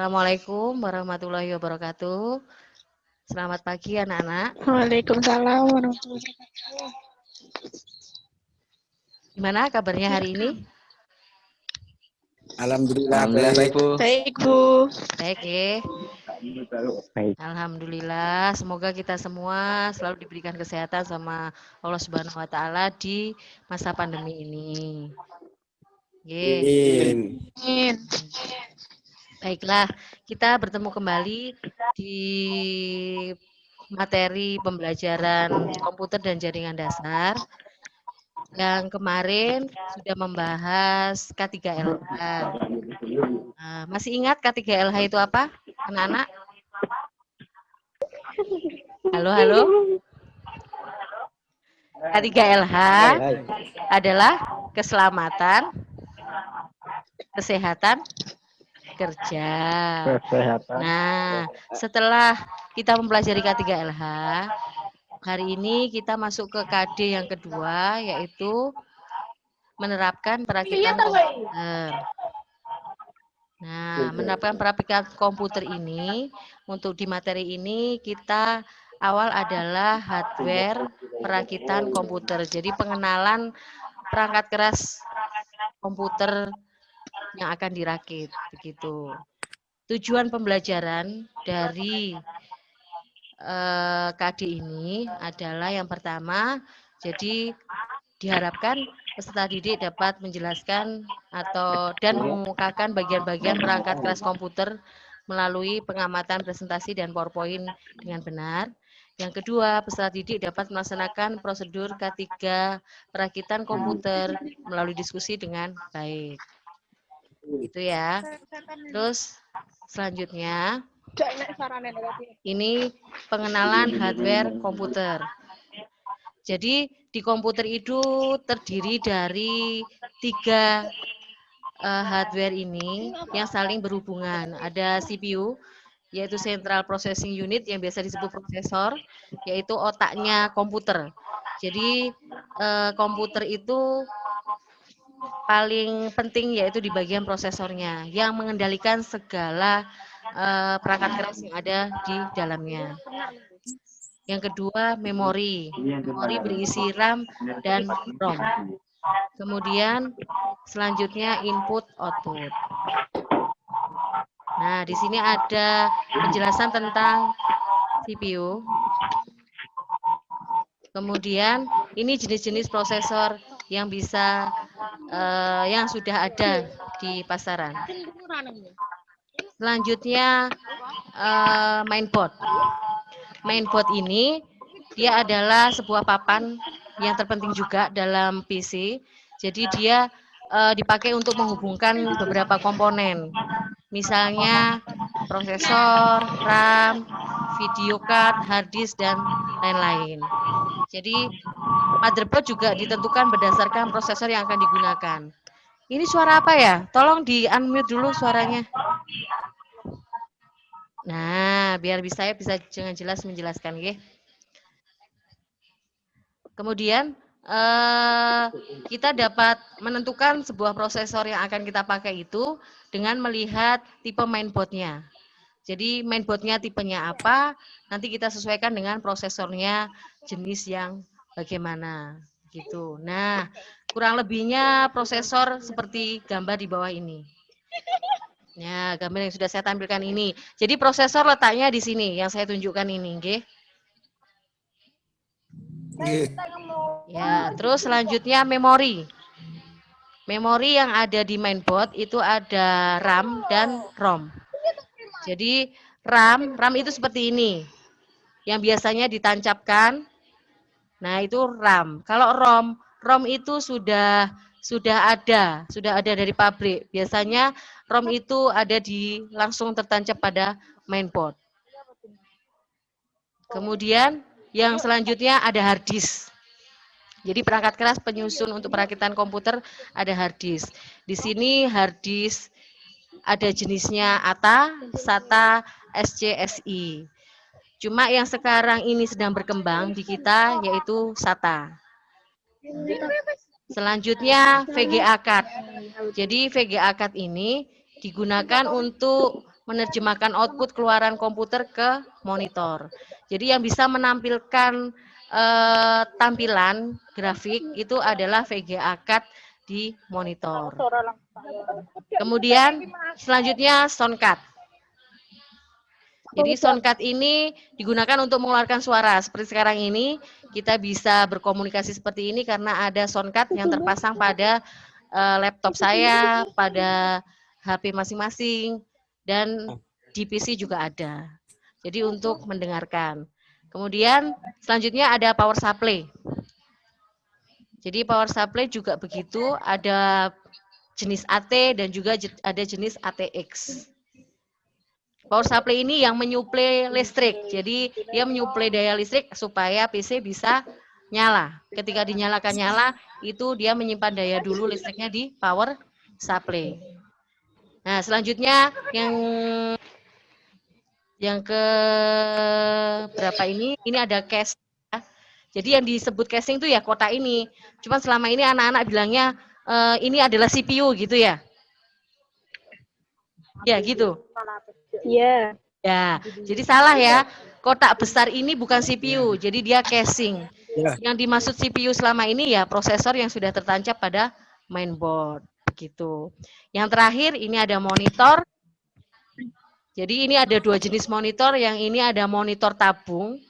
Assalamualaikum warahmatullahi wabarakatuh. Selamat pagi anak-anak. Waalaikumsalam warahmatullahi wabarakatuh. Gimana kabarnya hari ini? Alhamdulillah baik, Bu. Baik, Bu. Baik ya. Baik. Alhamdulillah, semoga kita semua selalu diberikan kesehatan sama Allah Subhanahu wa taala di masa pandemi ini. Amin. Amin. Baiklah, kita bertemu kembali di materi pembelajaran komputer dan jaringan dasar. Yang kemarin sudah membahas K3LH. Masih ingat K3LH itu apa, anak-anak? Halo. K3LH adalah keselamatan, kesehatan, kerja. Nah, setelah kita mempelajari K3LH, hari ini kita masuk ke KD yang kedua, yaitu menerapkan perakitan komputer. Nah, menerapkan perakitan komputer ini, untuk di materi ini kita awal adalah hardware perakitan komputer. Jadi pengenalan perangkat keras komputer yang akan dirakit, begitu. Tujuan pembelajaran dari KD ini adalah yang pertama, jadi diharapkan peserta didik dapat menjelaskan dan mengemukakan bagian-bagian perangkat keras komputer melalui pengamatan presentasi dan PowerPoint dengan benar. Yang kedua, peserta didik dapat melaksanakan prosedur K3 perakitan komputer melalui diskusi dengan baik. Itu ya. Terus selanjutnya, ini pengenalan hardware komputer. Jadi di komputer itu terdiri dari 3 hardware ini yang saling berhubungan. Ada CPU, yaitu Central Processing Unit yang biasa disebut prosesor, yaitu otaknya komputer. Jadi komputer itu paling penting yaitu di bagian prosesornya yang mengendalikan segala perangkat keras yang ada di dalamnya. Yang kedua, memori. Memori berisi RAM dan ROM. Kemudian selanjutnya input output. Nah, di sini ada penjelasan tentang CPU. Kemudian ini jenis-jenis prosesor yang bisa yang sudah ada di pasaran. Selanjutnya mainboard. Mainboard ini dia adalah sebuah papan yang terpenting juga dalam PC. Jadi dia dipakai untuk menghubungkan beberapa komponen. Misalnya prosesor, RAM, video card, hard disk, dan lain-lain. Jadi motherboard juga ditentukan berdasarkan prosesor yang akan digunakan. Ini suara apa ya? Tolong di-unmute dulu suaranya. Nah, biar saya bisa dengan jelas menjelaskan, ya. Kemudian kita dapat menentukan sebuah prosesor yang akan kita pakai itu dengan melihat tipe mainboardnya. Jadi mainboardnya tipenya apa, nanti kita sesuaikan dengan prosesornya jenis yang bagaimana, gitu. Nah, kurang lebihnya prosesor seperti gambar di bawah ini. Ya, gambar yang sudah saya tampilkan ini. Jadi prosesor letaknya di sini, yang saya tunjukkan ini, nggih. Ya, terus selanjutnya memori. Memori yang ada di mainboard itu ada RAM dan ROM. Jadi RAM itu seperti ini. Yang biasanya ditancapkan. Nah, itu RAM. Kalau ROM itu sudah ada dari pabrik. Biasanya ROM itu ada langsung tertancap pada mainboard. Kemudian yang selanjutnya ada hard disk. Jadi perangkat keras penyusun untuk perakitan komputer ada hard disk. Di sini hard disk ada jenisnya ATA, SATA, SC, SI. Cuma yang sekarang ini sedang berkembang di kita yaitu SATA. Selanjutnya VGA card. Jadi VGA card ini digunakan untuk menerjemahkan output keluaran komputer ke monitor. Jadi yang bisa menampilkan tampilan grafik itu adalah VGA card di monitor. Kemudian selanjutnya sound card. Jadi sound card ini digunakan untuk mengeluarkan suara. Seperti sekarang ini kita bisa berkomunikasi seperti ini karena ada sound card yang terpasang pada laptop saya, pada HP masing-masing, dan di PC juga ada. Jadi untuk mendengarkan. Kemudian selanjutnya ada power supply. Jadi power supply juga begitu, ada jenis AT dan juga ada jenis ATX. Power supply ini yang menyuplai listrik. Jadi dia menyuplai daya listrik supaya PC bisa nyala. Ketika dinyalakan nyala, itu dia menyimpan daya dulu listriknya di power supply. Nah, selanjutnya yang ke berapa ini ada cache. Jadi yang disebut casing itu ya kotak ini. Cuma selama ini anak-anak bilangnya ini adalah CPU gitu ya. Ya gitu. Iya. Ya, jadi salah ya. Kotak besar ini bukan CPU, jadi dia casing. Yang dimaksud CPU selama ini ya prosesor yang sudah tertancap pada mainboard. Begitu. Yang terakhir ini ada monitor. Jadi ini ada dua jenis monitor, yang ini ada monitor tabung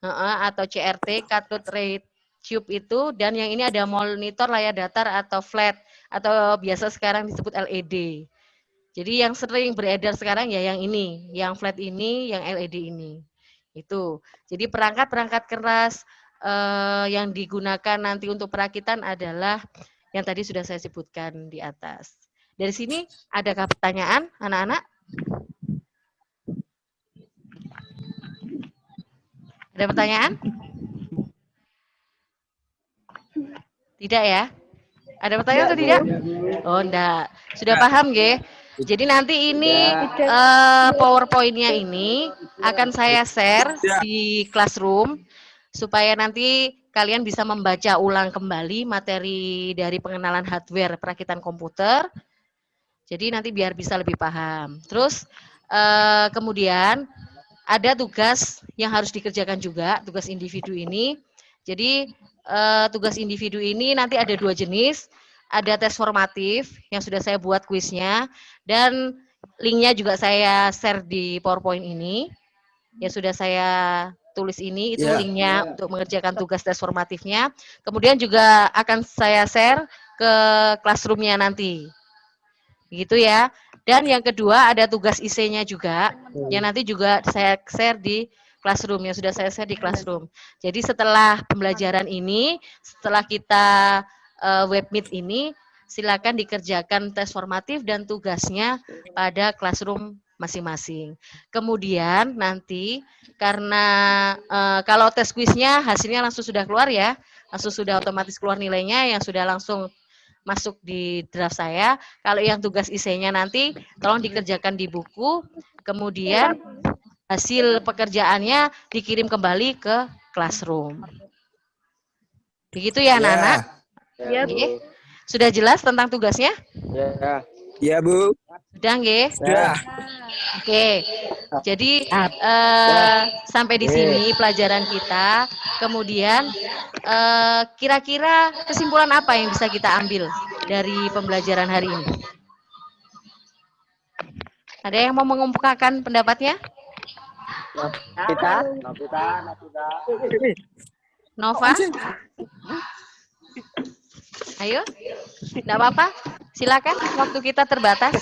atau CRT, cathode ray tube itu, dan yang ini ada monitor layar datar atau flat, atau biasa sekarang disebut LED. Jadi yang sering beredar sekarang ya yang ini, yang flat ini, yang LED ini. Itu. Jadi perangkat-perangkat keras yang digunakan nanti untuk perakitan adalah yang tadi sudah saya sebutkan di atas. Dari sini adakah pertanyaan anak-anak? Ada pertanyaan? Tidak ya? Ada pertanyaan atau tidak? Oh, enggak. Sudah paham, nggih? Jadi nanti ini PowerPoint-nya ini akan saya share di Classroom supaya nanti kalian bisa membaca ulang kembali materi dari pengenalan hardware perakitan komputer. Jadi nanti biar bisa lebih paham. Terus kemudian ada tugas yang harus dikerjakan juga, tugas individu ini. Jadi tugas individu ini nanti ada dua jenis. Ada tes formatif yang sudah saya buat kuisnya, dan linknya juga saya share di PowerPoint ini. Yang sudah saya tulis ini, itu linknya untuk mengerjakan tugas tes formatifnya. Kemudian juga akan saya share ke Classroom-nya nanti. Begitu ya. Dan yang kedua ada tugas IC-nya juga, yang nanti juga saya share di Classroom, yang sudah saya share di Classroom. Jadi setelah pembelajaran ini, setelah kita webmeet ini, silakan dikerjakan tes formatif dan tugasnya pada Classroom masing-masing. Kemudian nanti karena kalau tes kuisnya hasilnya langsung sudah keluar ya, langsung sudah otomatis keluar nilainya yang sudah langsung masuk di draft saya. Kalau yang tugas IC-nya nanti tolong dikerjakan di buku, kemudian hasil pekerjaannya dikirim kembali ke Classroom. Begitu ya anak-anak? Iya, Bu. Sudah jelas tentang tugasnya? Ya. Ya, Bu. Sudah nggih? Sudah. Oke. Jadi sampai di sini pelajaran kita. Kemudian kira-kira kesimpulan apa yang bisa kita ambil dari pembelajaran hari ini? Ada yang mau mengemukakan pendapatnya? Nova? Ayo, tidak apa-apa. Silakan, waktu kita terbatas.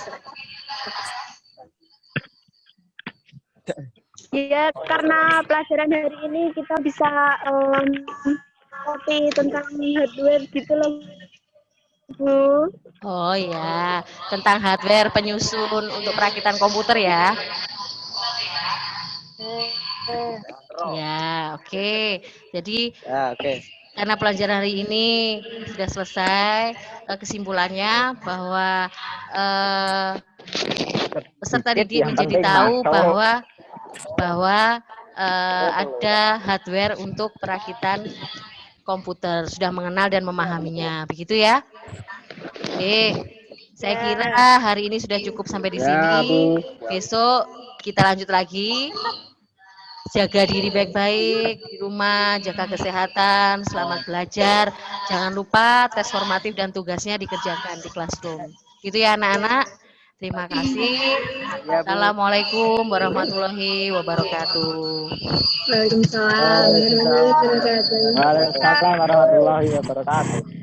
Ya, karena pelajaran hari ini kita bisa copy tentang hardware gitu loh, Bu. Oh ya, tentang hardware penyusun untuk perakitan komputer ya. Ya, oke. Jadi karena pelajaran hari ini sudah selesai, kesimpulannya bahwa peserta didik menjadi tahu bahwa ada hardware untuk perakitan komputer, sudah mengenal dan memahaminya, begitu ya? Oke. Saya Ya. kira hari ini sudah cukup sampai di Ya, sini. Bu. Besok kita lanjut lagi. Jaga diri baik-baik di rumah, jaga kesehatan, selamat belajar. Jangan lupa tes formatif dan tugasnya dikerjakan di classroom. Gitu ya anak-anak. Terima kasih. Ya, Bu. Assalamualaikum warahmatullahi wabarakatuh. Waalaikumsalam warahmatullahi wabarakatuh. Waalaikumsalam warahmatullahi wabarakatuh.